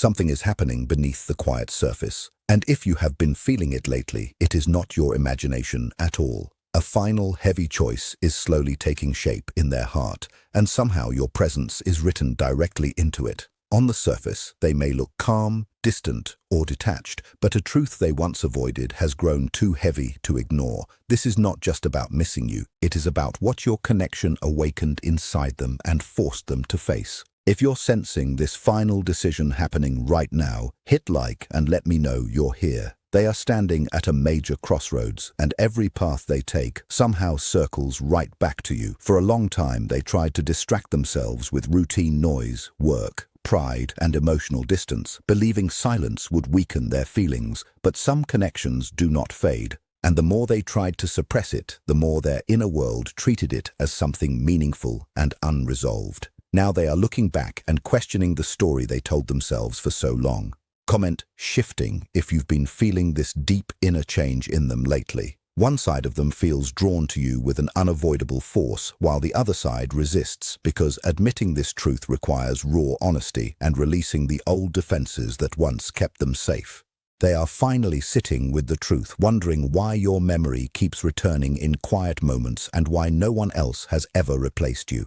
Something is happening beneath the quiet surface. And if you have been feeling it lately, it is not your imagination at all. A final, heavy choice is slowly taking shape in their heart, and somehow your presence is written directly into it. On the surface, they may look calm, distant, or detached, but a truth they once avoided has grown too heavy to ignore. This is not just about missing you, it is about what your connection awakened inside them and forced them to face. If you're sensing this final decision happening right now, hit like and let me know you're here. They are standing at a major crossroads, and every path they take somehow circles right back to you. For a long time, they tried to distract themselves with routine noise, work, pride, and emotional distance, believing silence would weaken their feelings. But some connections do not fade, and the more they tried to suppress it, the more their inner world treated it as something meaningful and unresolved. Now they are looking back and questioning the story they told themselves for so long. Comment shifting if you've been feeling this deep inner change in them lately. One side of them feels drawn to you with an unavoidable force, while the other side resists, because admitting this truth requires raw honesty and releasing the old defenses that once kept them safe. They are finally sitting with the truth, wondering why your memory keeps returning in quiet moments and why no one else has ever replaced you.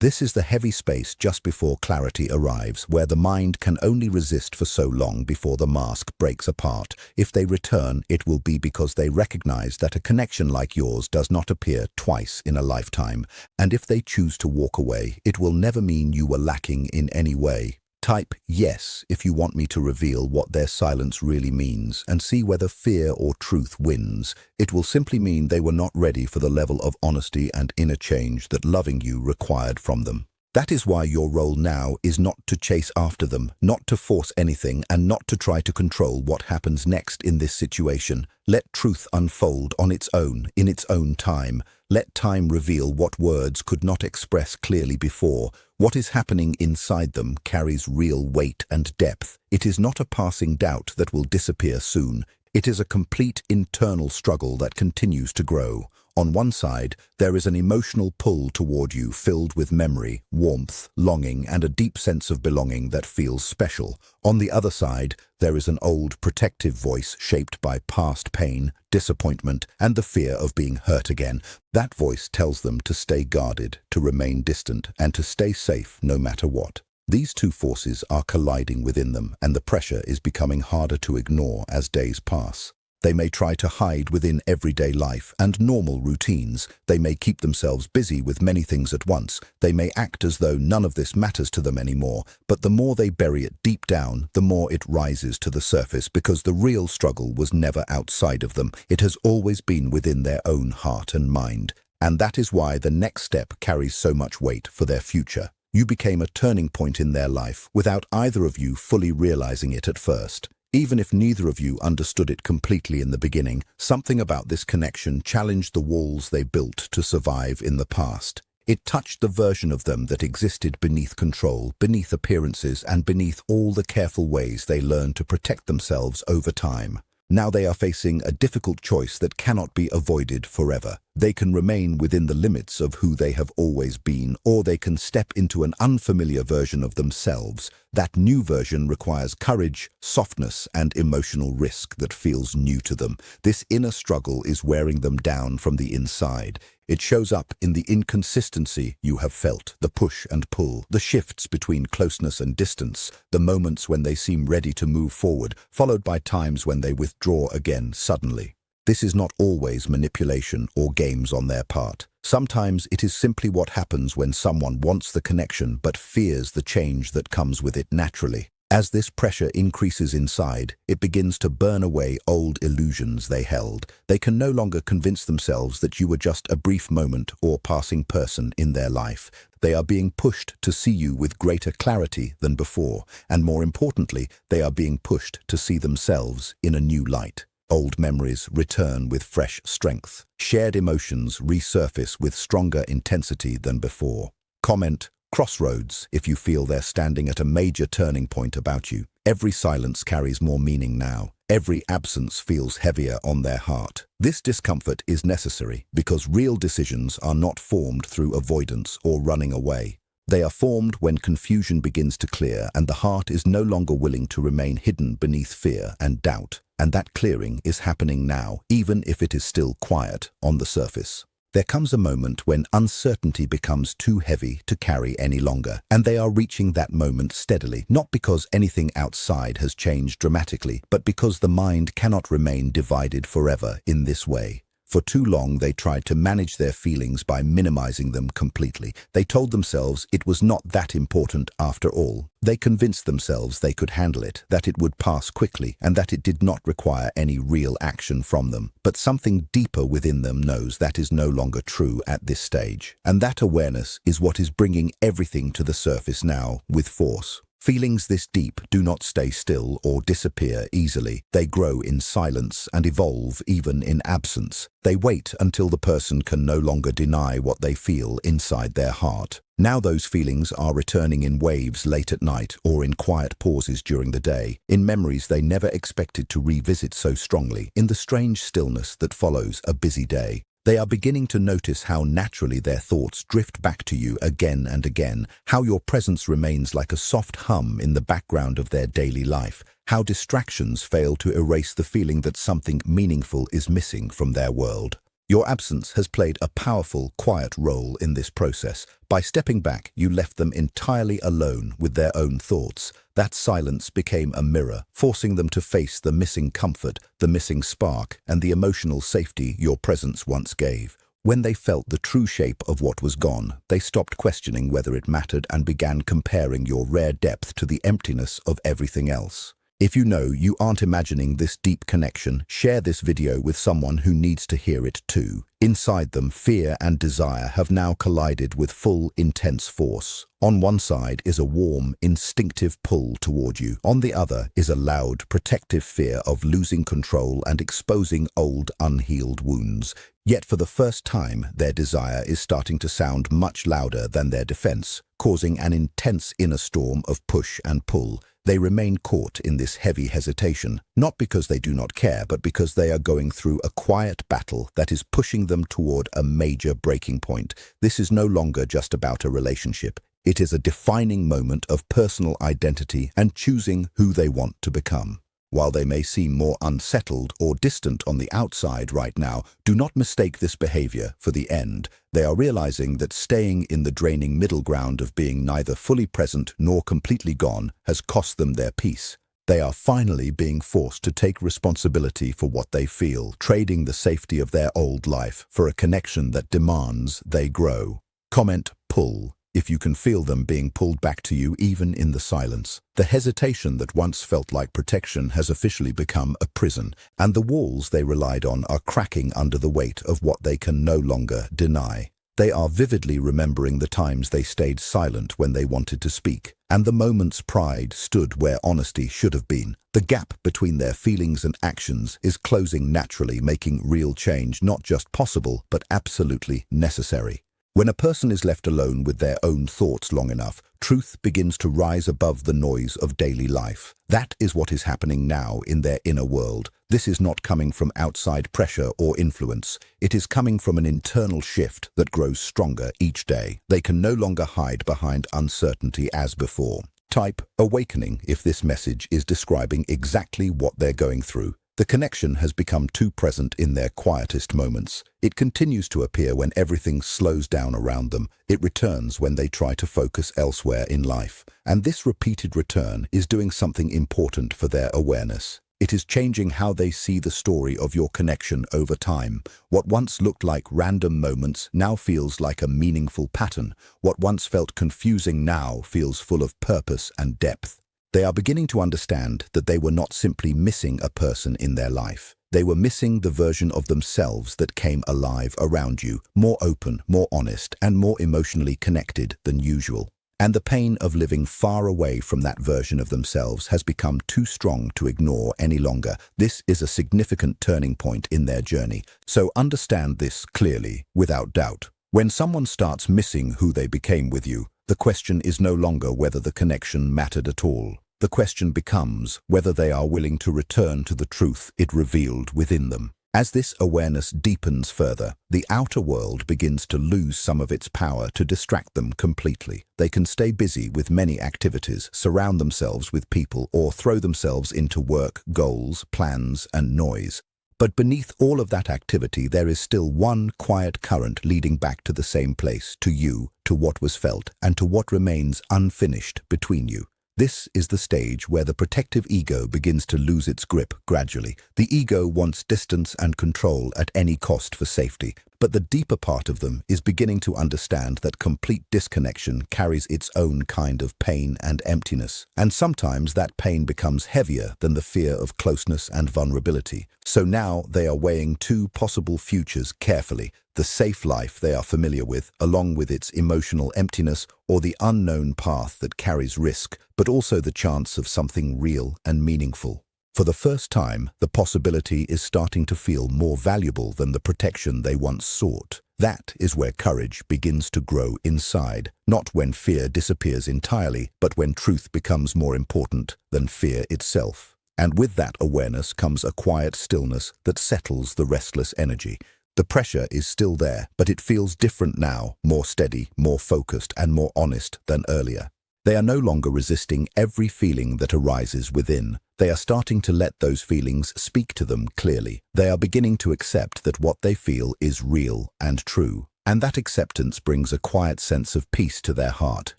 This is the heavy space just before clarity arrives, where the mind can only resist for so long before the mask breaks apart. If they return, it will be because they recognize that a connection like yours does not appear twice in a lifetime. And if they choose to walk away, it will never mean you were lacking in any way. Type yes if you want me to reveal what their silence really means and see whether fear or truth wins. It will simply mean they were not ready for the level of honesty and inner change that loving you required from them. That is why your role now is not to chase after them, not to force anything, and not to try to control what happens next in this situation. Let truth unfold on its own, in its own time. Let time reveal what words could not express clearly before. What is happening inside them carries real weight and depth. It is not a passing doubt that will disappear soon. It is a complete internal struggle that continues to grow. On one side, there is an emotional pull toward you filled with memory, warmth, longing, and a deep sense of belonging that feels special. On the other side, there is an old protective voice shaped by past pain, disappointment, and the fear of being hurt again. That voice tells them to stay guarded, to remain distant, and to stay safe no matter what. These two forces are colliding within them, and the pressure is becoming harder to ignore as days pass. They may try to hide within everyday life and normal routines. They may keep themselves busy with many things at once. They may act as though none of this matters to them anymore. But the more they bury it deep down, the more it rises to the surface, because the real struggle was never outside of them. It has always been within their own heart and mind. And that is why the next step carries so much weight for their future. You became a turning point in their life without either of you fully realizing it at first. Even if neither of you understood it completely in the beginning, something about this connection challenged the walls they built to survive in the past. It touched the version of them that existed beneath control, beneath appearances, and beneath all the careful ways they learned to protect themselves over time. Now they are facing a difficult choice that cannot be avoided forever. They can remain within the limits of who they have always been, or they can step into an unfamiliar version of themselves. That new version requires courage, softness, and emotional risk that feels new to them. This inner struggle is wearing them down from the inside. It shows up in the inconsistency you have felt, the push and pull, the shifts between closeness and distance, the moments when they seem ready to move forward, followed by times when they withdraw again suddenly. This is not always manipulation or games on their part. Sometimes it is simply what happens when someone wants the connection but fears the change that comes with it naturally. As this pressure increases inside, it begins to burn away old illusions they held. They can no longer convince themselves that you were just a brief moment or passing person in their life. They are being pushed to see you with greater clarity than before, and more importantly, they are being pushed to see themselves in a new light. Old memories return with fresh strength. Shared emotions resurface with stronger intensity than before. Comment crossroads if you feel they're standing at a major turning point about you. Every silence carries more meaning now. Every absence feels heavier on their heart. This discomfort is necessary because real decisions are not formed through avoidance or running away. They are formed when confusion begins to clear and the heart is no longer willing to remain hidden beneath fear and doubt. And that clearing is happening now, even if it is still quiet on the surface. There comes a moment when uncertainty becomes too heavy to carry any longer, and they are reaching that moment steadily, not because anything outside has changed dramatically, but because the mind cannot remain divided forever in this way. For too long, they tried to manage their feelings by minimizing them completely. They told themselves it was not that important after all. They convinced themselves they could handle it, that it would pass quickly, and that it did not require any real action from them. But something deeper within them knows that is no longer true at this stage. And that awareness is what is bringing everything to the surface now with force. Feelings this deep do not stay still or disappear easily. They grow in silence and evolve even in absence. They wait until the person can no longer deny what they feel inside their heart. Now those feelings are returning in waves late at night or in quiet pauses during the day, in memories they never expected to revisit so strongly, in the strange stillness that follows a busy day. They are beginning to notice how naturally their thoughts drift back to you again and again, how your presence remains like a soft hum in the background of their daily life, how distractions fail to erase the feeling that something meaningful is missing from their world. Your absence has played a powerful, quiet role in this process. By stepping back, you left them entirely alone with their own thoughts. That silence became a mirror, forcing them to face the missing comfort, the missing spark, and the emotional safety your presence once gave. When they felt the true shape of what was gone, they stopped questioning whether it mattered and began comparing your rare depth to the emptiness of everything else. If you know you aren't imagining this deep connection, share this video with someone who needs to hear it too. Inside them, fear and desire have now collided with full, intense force. On one side is a warm, instinctive pull toward you. On the other is a loud, protective fear of losing control and exposing old, unhealed wounds. Yet for the first time, their desire is starting to sound much louder than their defense, causing an intense inner storm of push and pull. They remain caught in this heavy hesitation, not because they do not care, but because they are going through a quiet battle that is pushing them toward a major breaking point. This is no longer just about a relationship. It is a defining moment of personal identity and choosing who they want to become. While they may seem more unsettled or distant on the outside right now, do not mistake this behavior for the end. They are realizing that staying in the draining middle ground of being neither fully present nor completely gone has cost them their peace. They are finally being forced to take responsibility for what they feel, trading the safety of their old life for a connection that demands they grow. Comment pull if you can feel them being pulled back to you even in the silence. The hesitation that once felt like protection has officially become a prison, and the walls they relied on are cracking under the weight of what they can no longer deny. They are vividly remembering the times they stayed silent when they wanted to speak, and the moments pride stood where honesty should have been. The gap between their feelings and actions is closing naturally, making real change not just possible, but absolutely necessary. When a person is left alone with their own thoughts long enough, truth begins to rise above the noise of daily life. That is what is happening now in their inner world. This is not coming from outside pressure or influence. It is coming from an internal shift that grows stronger each day. They can no longer hide behind uncertainty as before. Type awakening if this message is describing exactly what they're going through. The connection has become too present in their quietest moments. It continues to appear when everything slows down around them. It returns when they try to focus elsewhere in life. And this repeated return is doing something important for their awareness. It is changing how they see the story of your connection over time. What once looked like random moments now feels like a meaningful pattern. What once felt confusing now feels full of purpose and depth. They are beginning to understand that they were not simply missing a person in their life. They were missing the version of themselves that came alive around you, more open, more honest, and more emotionally connected than usual. And the pain of living far away from that version of themselves has become too strong to ignore any longer. This is a significant turning point in their journey. So understand this clearly, without doubt. When someone starts missing who they became with you, the question is no longer whether the connection mattered at all. The question becomes whether they are willing to return to the truth it revealed within them. As this awareness deepens further, the outer world begins to lose some of its power to distract them completely. They can stay busy with many activities, surround themselves with people, or throw themselves into work, goals, plans, and noise. But beneath all of that activity, there is still one quiet current leading back to the same place, to you, to what was felt, and to what remains unfinished between you. This is the stage where the protective ego begins to lose its grip gradually. The ego wants distance and control at any cost for safety, but the deeper part of them is beginning to understand that complete disconnection carries its own kind of pain and emptiness. And sometimes that pain becomes heavier than the fear of closeness and vulnerability. So now they are weighing two possible futures carefully: the safe life they are familiar with, along with its emotional emptiness, or the unknown path that carries risk, but also the chance of something real and meaningful. For the first time, the possibility is starting to feel more valuable than the protection they once sought. That is where courage begins to grow inside, not when fear disappears entirely, but when truth becomes more important than fear itself. And with that awareness comes a quiet stillness that settles the restless energy. The pressure is still there, but it feels different now, more steady, more focused, and more honest than earlier. They are no longer resisting every feeling that arises within. They are starting to let those feelings speak to them clearly. They are beginning to accept that what they feel is real and true. And that acceptance brings a quiet sense of peace to their heart,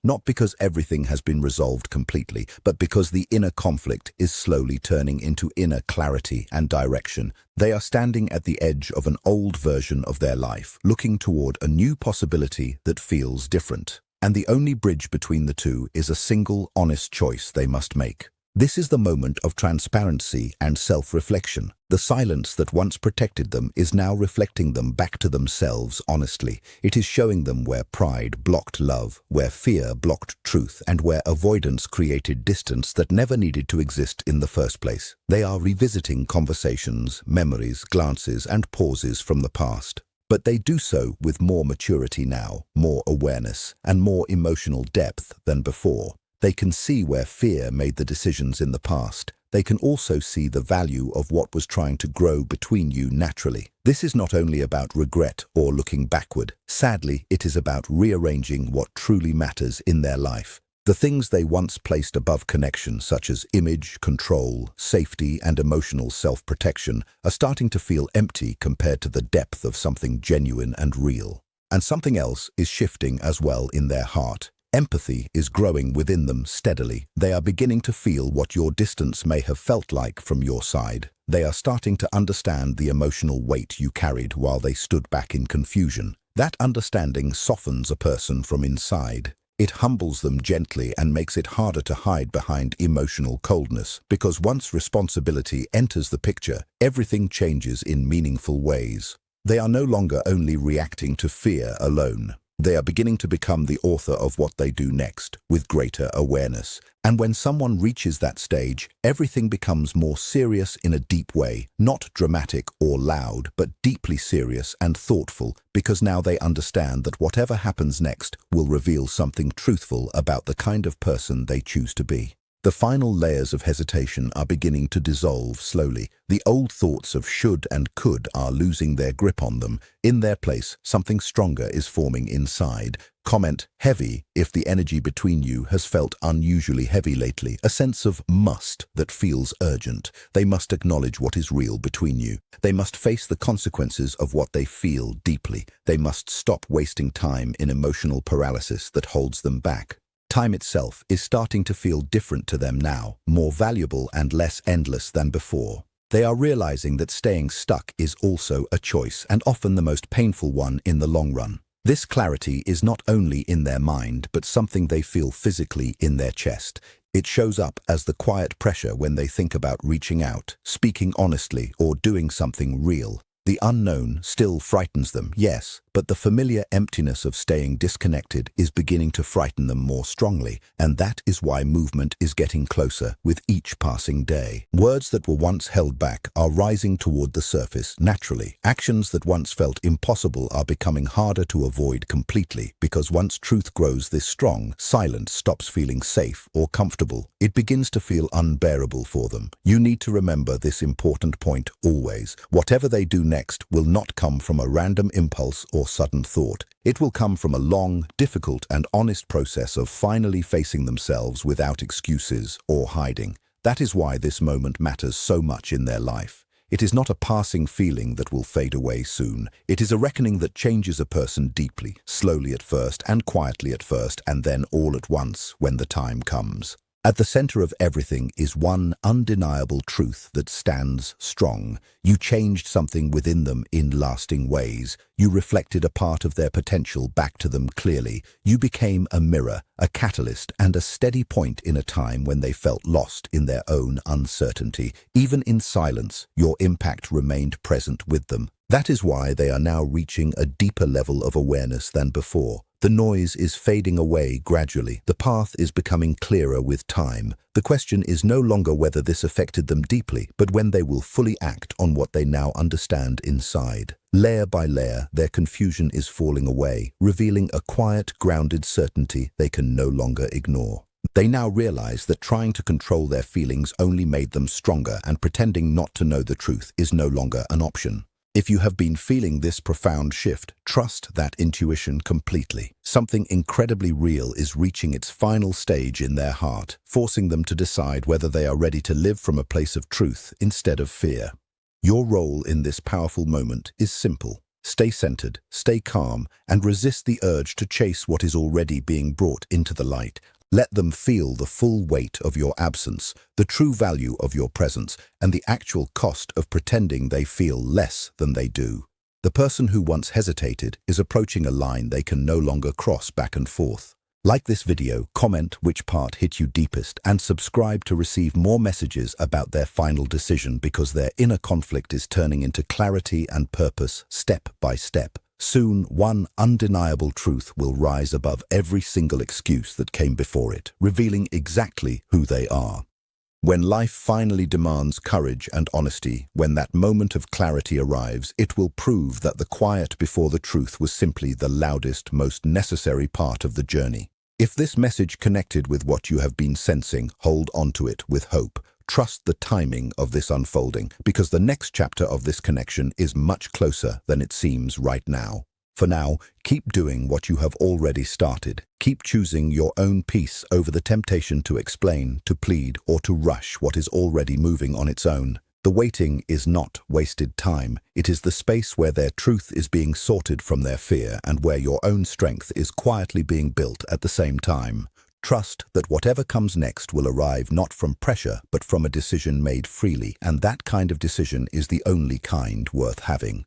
not because everything has been resolved completely, but because the inner conflict is slowly turning into inner clarity and direction. They are standing at the edge of an old version of their life, looking toward a new possibility that feels different. And the only bridge between the two is a single, honest choice they must make. This is the moment of transparency and self-reflection. The silence that once protected them is now reflecting them back to themselves honestly. It is showing them where pride blocked love, where fear blocked truth, and where avoidance created distance that never needed to exist in the first place. They are revisiting conversations, memories, glances, and pauses from the past. But they do so with more maturity now, more awareness, and more emotional depth than before. They can see where fear made the decisions in the past. They can also see the value of what was trying to grow between you naturally. This is not only about regret or looking backward. Sadly, it is about rearranging what truly matters in their life. The things they once placed above connection, such as image, control, safety, and emotional self-protection, are starting to feel empty compared to the depth of something genuine and real. And something else is shifting as well in their heart. Empathy is growing within them steadily. They are beginning to feel what your distance may have felt like from your side. They are starting to understand the emotional weight you carried while they stood back in confusion. That understanding softens a person from inside. It humbles them gently and makes it harder to hide behind emotional coldness, because once responsibility enters the picture, everything changes in meaningful ways. They are no longer only reacting to fear alone. They are beginning to become the author of what they do next, with greater awareness. And when someone reaches that stage, everything becomes more serious in a deep way, not dramatic or loud, but deeply serious and thoughtful, because now they understand that whatever happens next will reveal something truthful about the kind of person they choose to be. The final layers of hesitation are beginning to dissolve slowly. The old thoughts of should and could are losing their grip on them. In their place, something stronger is forming inside. Comment heavy if the energy between you has felt unusually heavy lately, a sense of must that feels urgent. They must acknowledge what is real between you. They must face the consequences of what they feel deeply. They must stop wasting time in emotional paralysis that holds them back. Time itself is starting to feel different to them now, more valuable and less endless than before. They are realizing that staying stuck is also a choice, and often the most painful one in the long run. This clarity is not only in their mind, but something they feel physically in their chest. It shows up as the quiet pressure when they think about reaching out, speaking honestly, or doing something real. The unknown still frightens them, yes, but the familiar emptiness of staying disconnected is beginning to frighten them more strongly, and that is why movement is getting closer with each passing day. Words that were once held back are rising toward the surface naturally. Actions that once felt impossible are becoming harder to avoid completely, because once truth grows this strong, silence stops feeling safe or comfortable. It begins to feel unbearable for them. You need to remember this important point always. Whatever they do next will not come from a random impulse or sudden thought. It will come from a long, difficult, and honest process of finally facing themselves without excuses or hiding. That is why this moment matters so much in their life. It is not a passing feeling that will fade away soon. It is a reckoning that changes a person deeply, slowly at first and quietly at first, and then all at once when the time comes. At the center of everything is one undeniable truth that stands strong. You changed something within them in lasting ways. You reflected a part of their potential back to them clearly. You became a mirror, a catalyst, and a steady point in a time when they felt lost in their own uncertainty. Even in silence, your impact remained present with them. That is why they are now reaching a deeper level of awareness than before. The noise is fading away gradually. The path is becoming clearer with time. The question is no longer whether this affected them deeply, but when they will fully act on what they now understand inside. Layer by layer, their confusion is falling away, revealing a quiet, grounded certainty they can no longer ignore. They now realize that trying to control their feelings only made them stronger, and pretending not to know the truth is no longer an option. If you have been feeling this profound shift, trust that intuition completely. Something incredibly real is reaching its final stage in their heart, forcing them to decide whether they are ready to live from a place of truth instead of fear. Your role in this powerful moment is simple. Stay centered, stay calm, and resist the urge to chase what is already being brought into the light. Let them feel the full weight of your absence, the true value of your presence, and the actual cost of pretending they feel less than they do. The person who once hesitated is approaching a line they can no longer cross back and forth. Like this video, comment which part hit you deepest, and subscribe to receive more messages about their final decision, because their inner conflict is turning into clarity and purpose step by step. Soon, one undeniable truth will rise above every single excuse that came before it, revealing exactly who they are. When life finally demands courage and honesty, when that moment of clarity arrives, it will prove that the quiet before the truth was simply the loudest, most necessary part of the journey. If this message connected with what you have been sensing, hold onto it with hope. Trust the timing of this unfolding, because the next chapter of this connection is much closer than it seems right now. For now, keep doing what you have already started. Keep choosing your own peace over the temptation to explain, to plead, or to rush what is already moving on its own. The waiting is not wasted time. It is the space where their truth is being sorted from their fear, and where your own strength is quietly being built at the same time. Trust that whatever comes next will arrive not from pressure, but from a decision made freely, and that kind of decision is the only kind worth having.